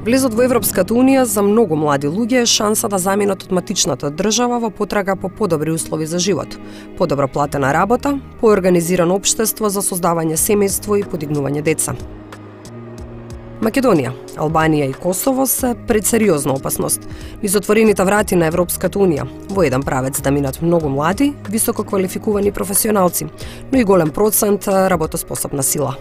Влезот во Европската Унија за многу млади луѓе е шанса да заминат од матичната држава во потрага по подобри услови за живот, подобро платена работа, поорганизирано општество за создавање семејство и подигнување деца. Македонија, Албанија и Косово се пред сериозна опасност. Низ отворените врати на Европската Унија, во еден правец да минат многу млади, високо квалификувани професионалци, но и голем процент работоспособна сила.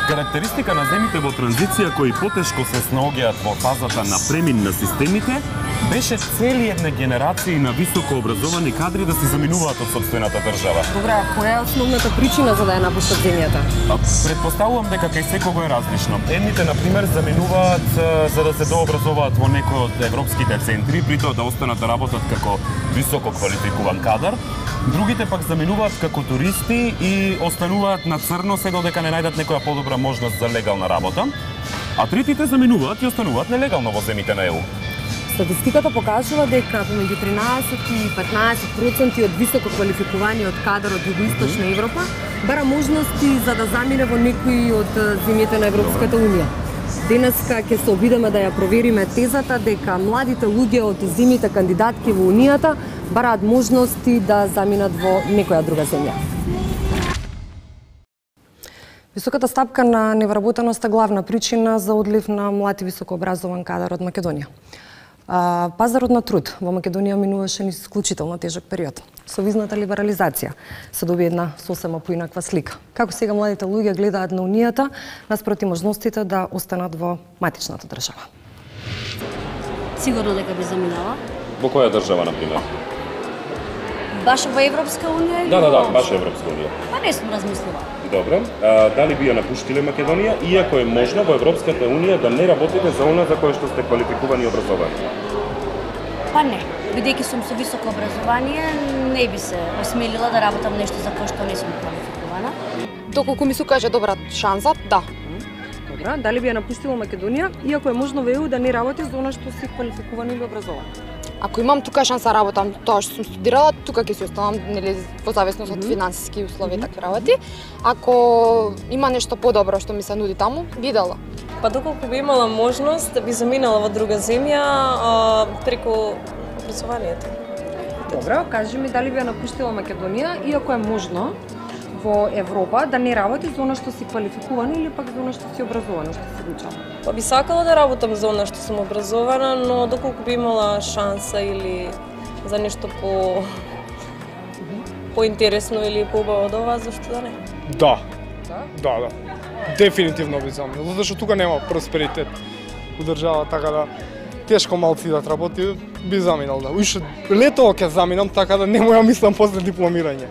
Карактеристика на земите во транзиција кои потешко се снаоѓаат во фазата на премин на системите беше цели една генерација на високо образовани кадри да се заминуваат од сопствената држава. Добре, која е основната причина за да ја напуштат земјата? Предпоставувам дека кај секого е различно. Едните, например, заминуваат за да се дообразуваат во некој од европските центри, притоа да останат да работат како високо квалификуван кадар. Другите пак заминуваат како туристи и остануваат на црно се додека не најдат некоја подобра можност за легална работа. А третите заминуваат и остануваат нелегално во земите на ЕУ. Статистиката покажува дека помеѓу 13 и 15% од високо квалификуваниот кадар од Југоисточна Европа бара можности за да замине во некои од земјите на Европската Унија. Денеска ќе се обидеме да ја провериме тезата дека младите луѓе од земјите кандидатки во Унијата бараат можности да заминат во некоја друга земја. Високата стапка на невработеност е главна причина за одлив на млад и високообразован кадар од Македонија. Пазарот на труд во Македонија минуваше низ исклучително тежок период. Со визната либерализација се доби една сосема поинаква слика. Како сега младите луѓе гледаат на Унијата наспроти можностите да останат во матичната држава? Сигурно дека би заминала. Во која држава, например? Баш во Европска Унија? Да, баш Европска Унија. Па не сум размислила. Добро. Дали би ја напуштиле Македонија, иако е можно во Европската Унија да не работите за она за кое што сте квалификувани и образовани? Па не. Бидејќи сум со високо образование, не би се осмелила да работам нешто за кое што не сум квалификувана. Доколку ми се каже добра шанса, да. Добра, дали би ја напуштила Македонија, иако е можно во ЕУ да не работи за она што си квалификуван или образован? Ако имам тука шанса да работам тоа што сум студирала, тука ќе се останам, нели, во зависност од финансиски услови и такви работи. Ако има нешто подобро што ми се нуди таму, би дала. Па доколку би имала можност да би заминала во друга земја преку образованието. Добро, кажи ми дали би ја напуштила Македонија, иако е можно во Европа да не работи за она што си квалификувана или пак за она што си образована, што си учила? Па би сакала да работам за она што сум образована, но доколку би имала шанса или за нешто поинтересно или поубаво од ова, зашто да не? Да. Да. Дефинитивно би заминал, затоа што тука нема просперитет у држава, така да тешко малци да работи, би заминал, да. Уште лето ќе заминам, така да не моја мислам после дипломирање.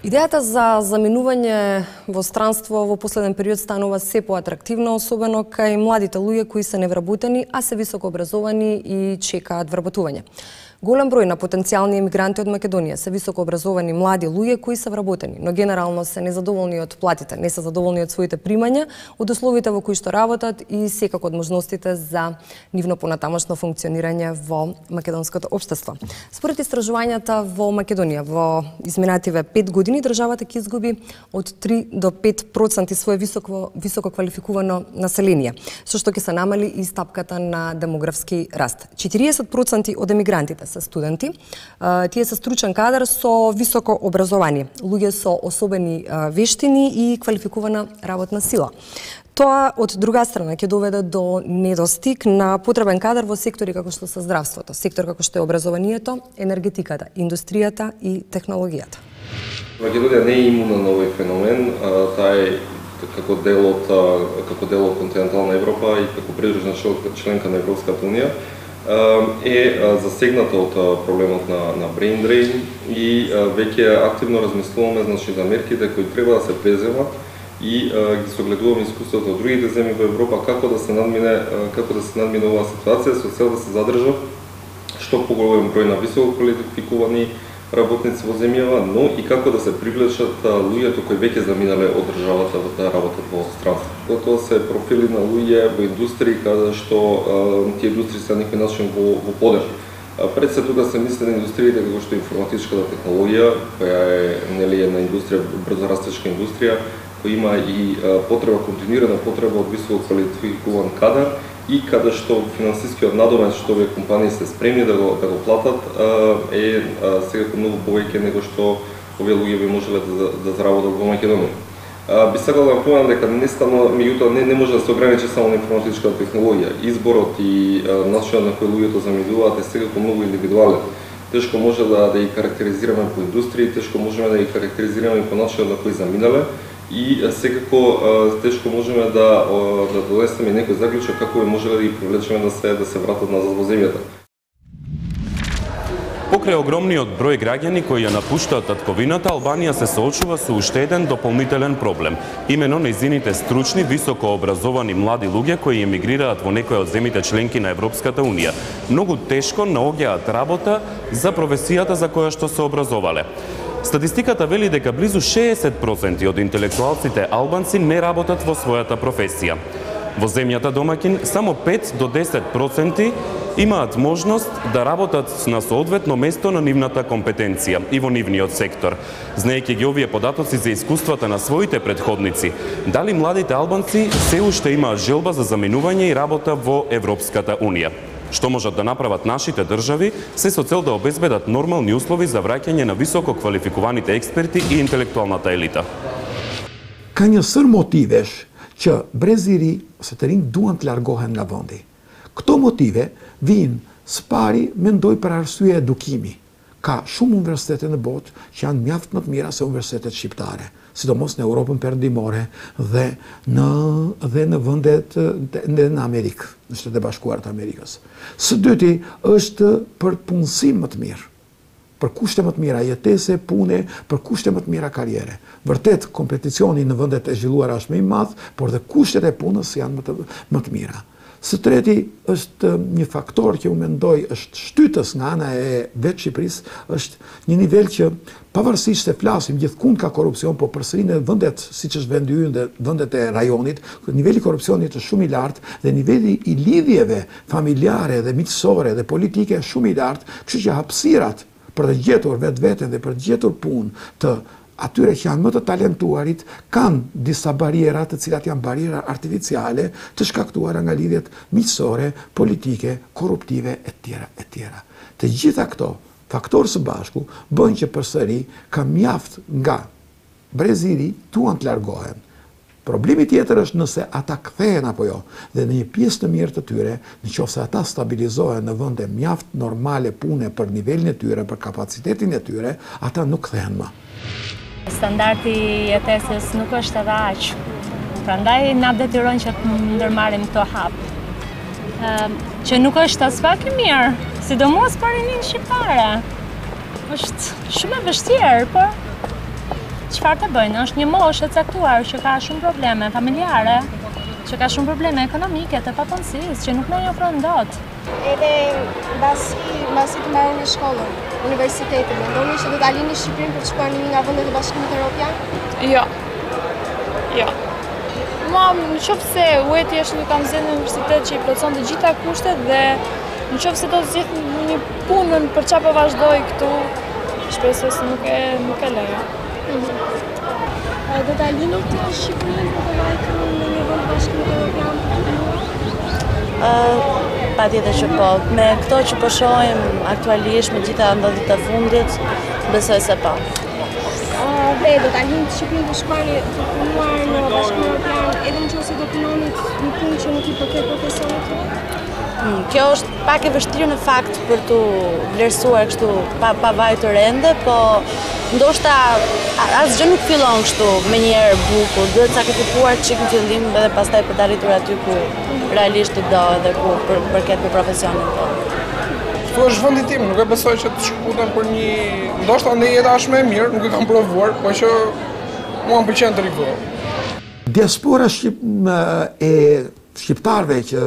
Идејата за заминување во странство во последен период станува се поатрактивна, особено кај младите луѓе кои се невработени, а се високо образовани и чекаат вработување. Голем број на потенцијални емигранти од Македонија се високо образовани млади луѓе кои се вработени, но генерално се незадоволни од платите, не се задоволни од своите примања, од условите во кои што работат и секако од можностите за нивно понатамошно функционирање во македонското општество. Според истражувањата во Македонија, во изминативе 5 години државата ќе изгуби од 3 до 5% свое високо квалификувано население, со што ќе се намали и стапката на демографски раст. 40% од емигрантите се студенти, тие се стручен кадар со високо образование, луѓе со особени вештини и квалификувана работна сила. Тоа, од друга страна, ќе доведе до недостиг на потребен кадар во сектори како што се здравството, сектор како што е образованието, енергетиката, индустријата и технологијата. Македонија не е имуна на овој феномен, таа е како дел од континентална Европа и како придружна членка на Европската Унија е засегната од проблемот на brain drain и веќе активно размислуваме за мерките кои треба да се преземат и ги согледуваме искуството од другите земји во Европа како да се надмине оваа ситуација со цел да се задржат што поголем број на високо квалификувани работници во земјава, но и како да се привлечат луѓето кои веќе заминале од државата да работат во странство. тоа се профили на луѓе во индустрии каде што тие индустрии се на некој начин во подем. Пред се тука се мисли на индустриите како што информатичката технологија, која е нели една индустрија, брзо растечка индустрија, која има и континуирана потреба од високо квалификуван кадар и каде што финансискиот надомет што овие компании се спремни да го платат е секако многу повеќе него што овие луѓе би можеле да заработат во Македонија. Би сакал да напоменам дека меѓутоа не може да се ограничи само на информатичката технологија. Изборот и начинот на кој луѓето заминуваат е секако многу индивидуален. Тешко може да ги карактеризираме по индустрии, тешко можеме да ги карактеризираме по начинот на кој заминале и секако тешко можеме да донесеме некој заклучок како можеле да ги привлечеме да се вратат назад во земјата. Покрај огромниот број граѓани кои ја напуштаат татковината, Албанија се соочува со уште еден дополнителен проблем. Имено нејзините стручни, високо образовани млади луѓе кои емигрираат во некоја од земите членки на Европската Унија. Многу тешко наоѓаат работа за професијата за која што се образовале. Статистиката вели дека близу 60% од интелектуалците албанци не работат во својата професија. Во земјата домаќин само 5 до 10% имаат можност да работат на соодветно место на нивната компетенција и во нивниот сектор. Знаејќи ги овие податоци за искуствата на своите претходници, дали младите албанци се уште имаат желба за заминување и работа во Европската Унија? Што можат да направат нашите држави, се со цел да обезбедат нормални услови за враќање на високо квалификуваните експерти и интелектуалната елита. Ka një sër motivesh që breziri ose të rinj duan të largohen nga vendi. Këto motive vijnë së pari mendoj për arsye edukimi. Ka shumë universitete në botë që janë mjaft më të mira se universitetet shqiptare, sidomos në Europën perëndimore dhe në vendet në Amerikë, në Shtetet e Bashkuara të Amerikës. Së dyti është për punësim më të mirë, për kushte më të mira jetese, pune, për kushte më të mira karriere. Vërtet, kompeticioni në vendet e zhvilluara është më i madh, por dhe kushtet e punës janë më të mira. Së treti është një faktor që u mendoj është shtytës nga ana e vetë Shqipërisë, është një nivel që pavarësisht se flasim gjithkund ka korrupsion, po përsëri në vendet siç është vendi ynë dhe vendet e rajonit, niveli i korrupsionit është shumë i lartë dhe niveli i lidhjeve familjare dhe miqësore dhe politike është shumë i lartë, kështu që hapësirat për të gjetur vetveten dhe për të gjetur punë të atyre që janë më të talentuarit kanë disa barriera të cilat janë barriera artificiale të shkaktuara nga lidhjet miqësore, politike, korruptive etj. Të gjitha këto faktorë së bashku bëjnë që përsëri ka mjaft nga breziri tuan të largohen. Problemi tjetër është nëse ata kthehen apo jo, dhe në një pjesë të mirë të tyre, nëse ata stabilizohen në vende mjaft normale pune për nivelin e tyre, për kapacitetin e tyre, ata nuk kthehen më. Standardi i jetesës nuk është edhe aq. Prandaj na detyrojnë që të ndërmarrim këto hap. Që nuk është as pak i mirë, sidomos për rinin shqiptare. Është shumë e vështirë, por çfarë të bëjnë? Është një moshë e caktuar që ka shumë probleme familjare, që ka shumë probleme ekonomike të papunësisë, që nuk na i ofron dot. Edhe mbasi të mbaroni shkollën, universitetin, mendoni që do ta lini Shqipërinë për të shkuar në një nga vendet e Bashkimit Evropian? Jo. Në qoftë se UET është kam zgjedhur në universitet që i plotson të gjitha kushtet dhe në qoftë se do të zgjidh një punën për çfarë po vazhdoj këtu, shpresoj se nuk e lejo. Do ta lini të Shqipërinë për të vajtur në një vend Bashkimit Evropian? Patjetër që po. Me këto që po shohim aktualisht me gjitha ndodhjet e fundit, besoj se po. Dhe do ta lini të Shqipërinë të shkuani të punuar në Bashkimin Evropian, edhe nëse do punonit një punë që nuk i përket profesionit tuaj? Kjo është pak e vështirë në fakt për të vlerësuar kështu pa vajtur ende, po ndoshta asgjë nuk fillon kështu me njëherë bukur, duhet sakrifikuar çik në fillim dhe pastaj për të arritur aty ku realisht i do edhe ku përket për profesionin tonë. Këtu është vendi tim, nuk e besoj që të shkputem për një, ndoshta në jeta është më e mirë, nuk e kam provuar, po që mua më pëlqen të rikthehem. Diaspora e shqiptarëve që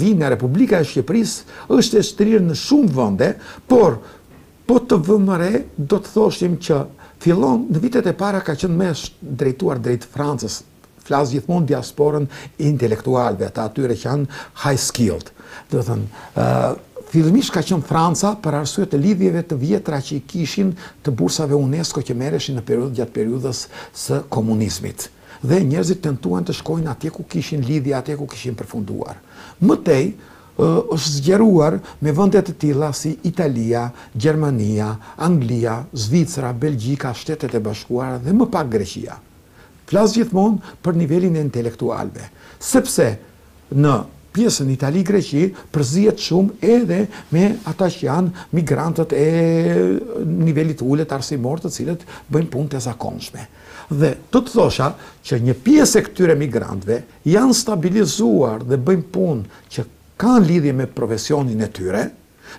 vinë nga Republika e Shqipërisë është e shtrirë në shumë vende, por po të vëmë re, do të thoshim që fillon në vitet e para ka qenë më drejtuar drejt Francës, flas gjithmonë diasporën intelektualve, ata atyre që janë high skilled. Do të thënë, fillimisht ka qenë Franca për arsye të lidhjeve të vjetra që i kishin të bursave UNESCO që merreshin në gjatë periudhës së komunizmit. Dhe njerëzit tentuan të shkojnë atje ku kishin lidhje, atje ku kishin përfunduar. Mëtej është zgjeruar me vende të tilla si Italia, Gjermania, Anglia, Zvicra, Belgjika, Shtetet e Bashkuara dhe më pak Greqia. Flas gjithmonë për nivelin e intelektualëve, sepse në pjesën Itali-Greqi përzihet shumë edhe me ata që janë migrantët e nivelit ulët arsimor të cilët bëjnë punë të zakonshme. Dhe të thosha që një pjesë e këtyre migrantëve janë stabilizuar dhe bëjnë punë që kanë lidhje me profesionin e tyre,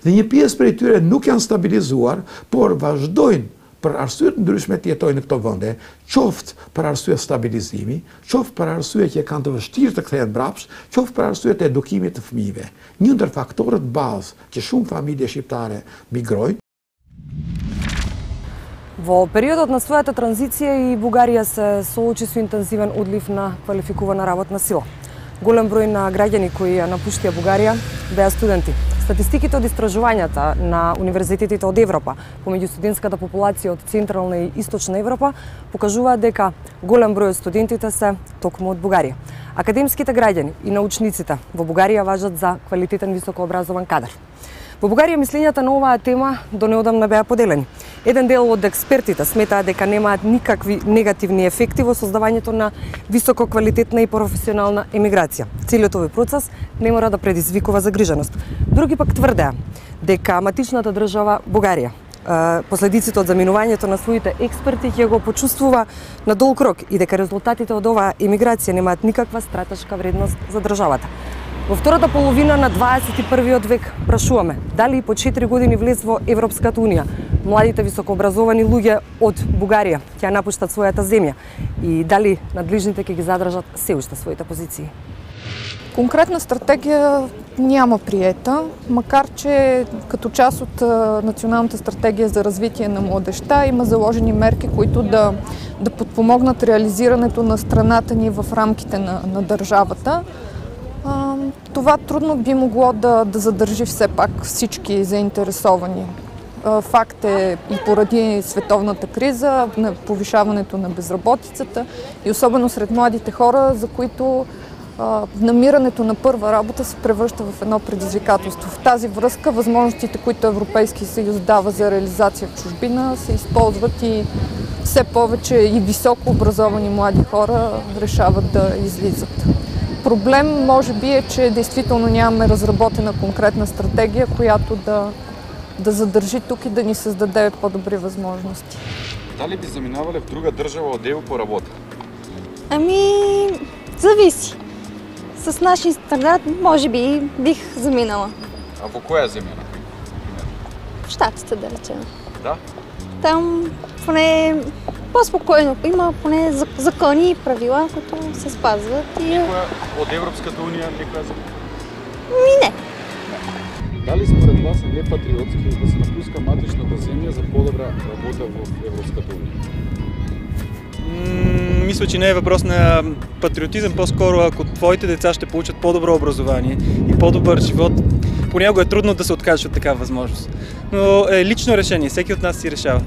dhe një pjesë prej tyre nuk janë stabilizuar, por vazhdojnë për arsye të ndryshme të jetojnë në këto vende, qoftë për arsye stabilizimi, qoftë për arsye që kanë të vështirë të kthehen mbrapsht, qoftë për arsye të edukimit të fëmijëve. Një ndër faktorët bazë që shumë familje shqiptare migrojnë. Во периодот на својата транзиција и Бугарија се соочи со интензивен одлив на квалификувана работна сила. Голем број на граѓани кои ја напуштија Бугарија беа студенти. Статистиките од истражувањата на универзитетите од Европа помеѓу студентската популација од Централна и Источна Европа покажуваат дека голем број од студентите се токму од Бугарија. Академските граѓани и научниците во Бугарија важат за квалитетен високообразован кадар. Во Бугарија мислењата на оваа тема до неодамна беа поделени. Еден дел од експертите сметаат дека немаат никакви негативни ефекти во создавањето на висококвалитетна и професионална емиграција. Целиот овој процес не мора да предизвикува загриженост. Други пак тврдеа дека матичната држава Бугарија последиците од заминувањето на своите експерти ќе го почувствува на долг рок и дека резултатите од оваа емиграција немаат никаква стратешка вредност за државата. Во втората половина на 21 век прашуваме дали и по 4 години влез во Европската унија младите високообразовани луѓе од Бугарија ќе напуштат својата земја и дали надлежните ќе ги задржат се уште своите позиции. Конкретна стратегия няма приета, макар че като част от Националната стратегия за развитие на младежта има заложени мерки, които да подпомогнат реализирането на страната ни в рамките на държавата. Това трудно би могло да задържи все пак всички заинтересовани. Факт е и поради световната криза, повишаването на безработицата и особено сред младите хора, за които намирането на първа работа се превръща в едно предизвикателство. В тази връзка възможностите, които Европейския съюз дава за реализация в чужбина, се използват и все повече и високо образовани млади хора решават да излизат. Проблем може би е, че действително нямаме разработена конкретна стратегия, която да задържи тук и да ни създаде по-добри възможности. Дали би заминавали в друга държава от ЕУ по работа? Зависи. С нашия стандарт може би бих заминала. А по коя земя, например? В Щатите, да речем. Да? Там поне по-спокойно. Има поне закони и правила, които се спазват. От Европската уния никоя земя? Не. Дали според вас е непатриотски да се напуска матичната земя за по-добра работа в Европската уния? Мисля, че не е въпрос на патриотизъм, по-скоро ако твоите деца ще получат по-добро образование и по-добър живот, понякога е трудно да се откажеш от такава възможност. Но е лично решение, всеки от нас си решава.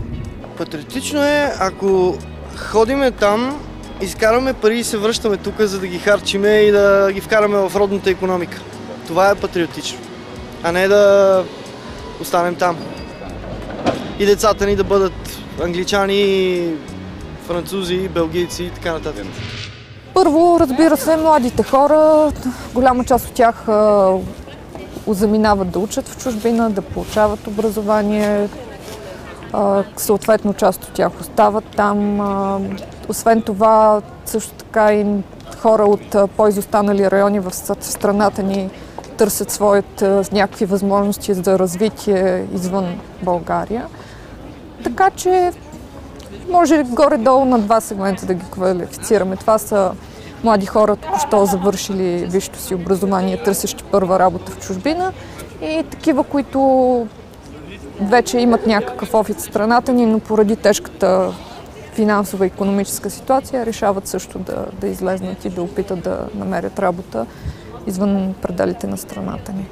Патриотично е, ако ходиме там, изкараме пари и се връщаме тук, за да ги харчиме и да ги вкараме в родната икономика. Това е патриотично, а не да останем там. И децата ни да бъдат англичани, французи, белгийци и така нататък. Първо, разбира се, младите хора, голяма част от тях заминават да учат в чужбина, да получават образование, съответно част от тях остават там. Освен това, също така и хора от по-изостанали райони в страната ни търсят своите някакви възможности за развитие извън България. Така че може горе-долу на два сегмента да ги квалифицираме. Това са млади хора, току-що завършили висшето си образование, търсещи първа работа в чужбина, и такива, които вече имат някакъв опит в страната ни, но поради тежката финансова и икономическа ситуация, решават също да излезнат и да опитат да намерят работа извън пределите на страната ни.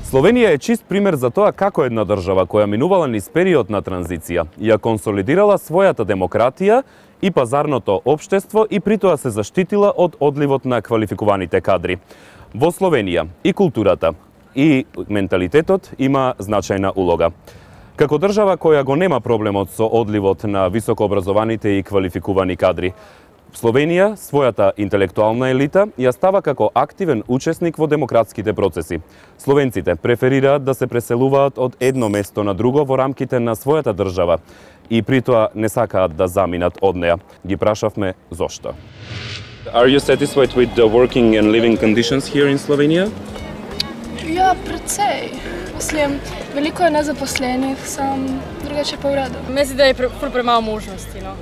Словенија е чист пример за тоа како една држава која минувала низ период на транзиција ја консолидирала својата демократија и пазарното општество и притоа се заштитила од одливот на квалификуваните кадри. Во Словенија и културата и менталитетот има значајна улога. Како држава која го нема проблемот со одливот на високообразованите и квалификувани кадри, Словенија својата интелектуална елита ја става како активен учесник во демократските процеси. Словенците преферираат да се преселуваат од едно место на друго во рамките на својата држава и притоа не сакаат да заминат од неа. Ги прашавме зошто. Are you satisfied with the working and living conditions here in Slovenia? Ja, precej. Mislim, veliko je nezaposlenih, sam drugače pa v redu. Mislim, da je premalo možnosti, no,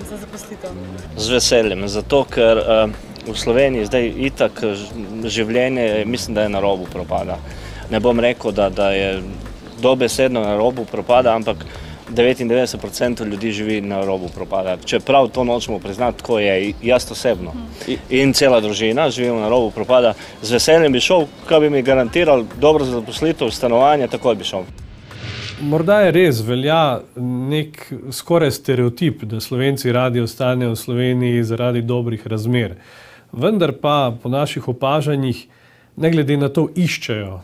za zaposlitev. Z veseljem, zato ker v Sloveniji zdaj itak življenje, mislim, da je na robu propada. Ne bom rekel, da je dobesedno na robu propada, ampak 99% ljudi živi na robu propada. Čeprav to nočemo priznati, tako je jaz osebno. In cela družina živimo na robu propada. Z veseljem bi šel, kaj bi mi garantiral dobro zaposlitev, stanovanje, takoj bi šel. Morda je res, velja nek skoraj stereotip, da Slovenci radi ostanejo v Sloveniji zaradi dobrih razmer. Vendar pa po naših opažanjih, ne glede na to, iščejo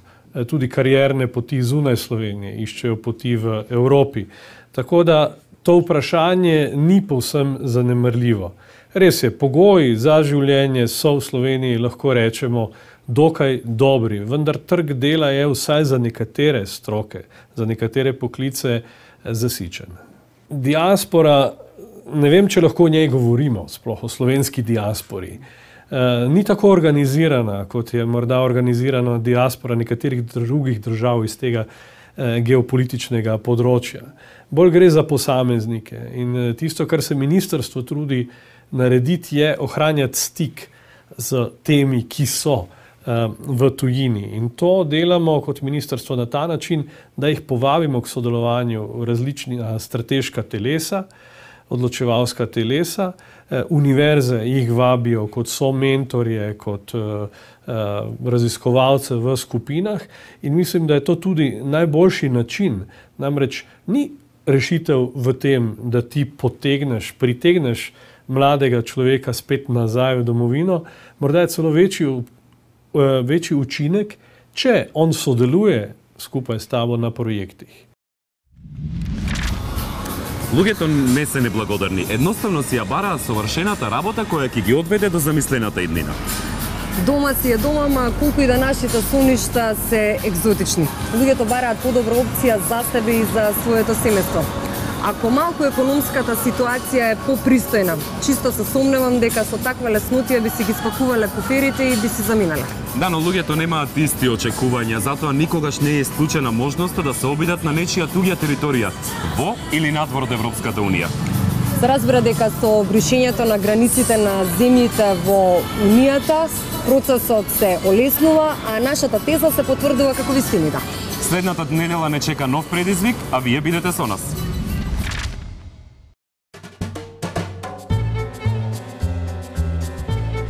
tudi karierne poti zunaj Slovenije, iščejo poti v Evropi. Tako da to vprašanje ni povsem zanemarljivo. Res je, pogoji za življenje so v Sloveniji, lahko rečemo, dokaj dobri, vendar trg dela je vsaj za nekatere stroke, za nekatere poklice zasičen. Diaspora, ne vem, če lahko o njej govorimo, sploh o slovenski diaspori, ni tako organizirana, kot je morda organizirana diaspora nekaterih drugih držav iz tega geopolitičnega področja. Bolj gre za posameznike in tisto, kar se ministrstvo trudi narediti, je ohranjati stik z temi, ki so v tujini. In to delamo kot ministrstvo na ta način, da jih povabimo k sodelovanju v različna strateška telesa, odločevalska telesa, univerze jih vabijo kot so mentorje, kot raziskovalce v skupinah in mislim, da je to tudi najboljši način. Namreč ni rešitev v tem, da ti pritegneš mladega človeka spet nazaj v domovino, morda je celo večji učinek, če on sodeluje skupaj s tabo na projektih. Луѓето не се неблагодарни. Едноставно си ја бараа совршената работа која ќе ги одведе до замислената иднина. Дома си е дома, ма колку и да нашите соништа се екзотични. Луѓето бараат подобра опција за себе и за своето семејство. Ако малку економската ситуација е попристојна, чисто се сомневам дека со таква леснотија би си ги спакувале куферите и би си заминале. Да, но луѓето немаат исти очекувања, затоа никогаш не е исклучена можноста да се обидат на нечија туѓа територија, во или надвор од Европската Унија. Се разбира дека со бришењето на границите на земјите во Унијата, процесот се олеснува, а нашата теза се потврдува како вистината. Следната недела не чека нов предизвик, а вие бидете со нас.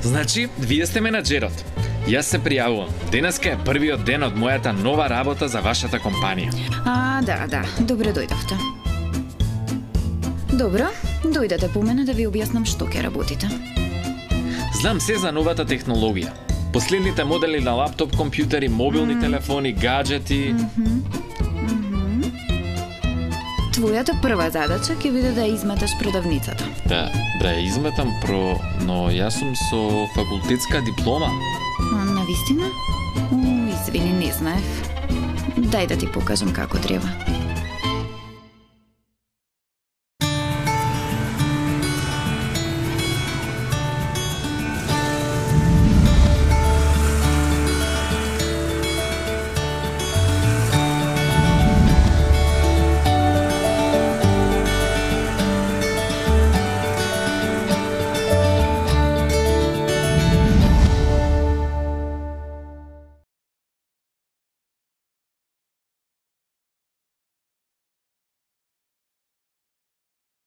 Значи, вие сте менаџерот. Јас се пријавувам. Денеска е првиот ден од мојата нова работа за вашата компанија. Да. Добре дојдовте. Добро, дојдете по мене да ви објаснам што ќе работите. Знам се за новата технологија. Последните модели на лаптоп компјутери, мобилни телефони, гаджети. Твојата прва задача ќе биде да изметаш продавницата. Да ја изметам, но јас сум со факултетска диплома. Навистина? Извини, не знаев. Дај да ти покажам како треба.